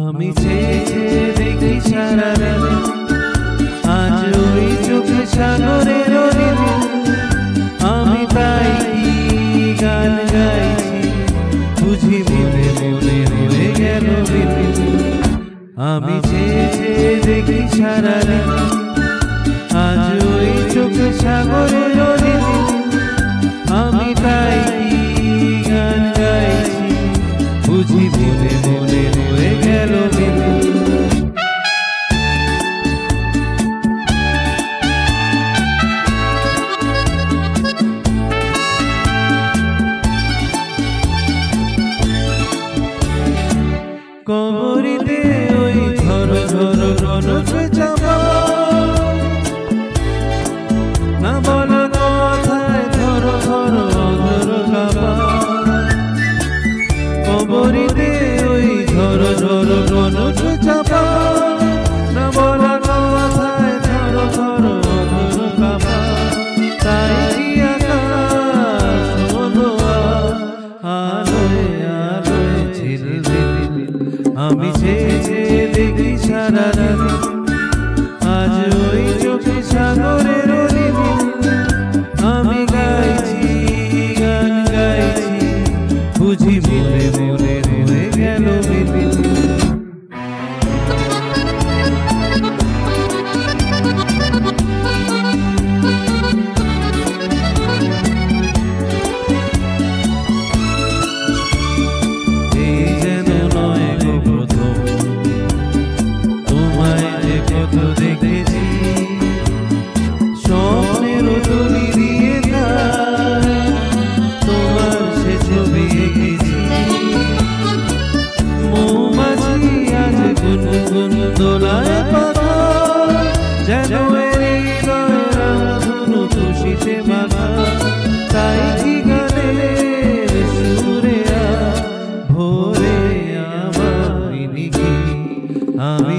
আমি চেয়ে চেয়ে দেখি সারা রাত, আজ ওই চোখে সাগরের নীল। আমি তাই কি গান গাইছি, বুঝি মনে মনে রয়ে গেল বিল। আমি চেয়ে চেয়ে দেখি সারা রাত, আজ ওই চোখে সাগরের নীল। আমি তাই কি গান গাইছি, বুঝি মনে মনে রয়ে গেল বিল। কবরিতে ওই ঝড় ঝড় রনকে চাপা, না বলা কথায় ধরো ধরো ধরো কাপা। কবরিতে ওই ঝড় ঝড় রনকে চাপা, না বলা কথায় ধরো ধরো ধরো কাপা। তাই কি আকাশ হলো আলোয় আলোয় ঝিলমিল। আমি চেয়ে চেয়ে দেখি সারা রাত, আজ ওই চোখে সাগরের নীল। আমি গাইছি গান গাইছি, বুঝি মনে মনে রয়ে গেল বিল। কত দেখেছি স্বপ্নের তুলি দিয়ে, তোমার সে ছবি এঁকেছি। মৌমাছি আজ গুনগুন দোলায় পাতা, যেন হৃদয় রামধনু খুশিতে মাখা। তাই কি গানের সুরে ভোরে আমার নিখি। আমি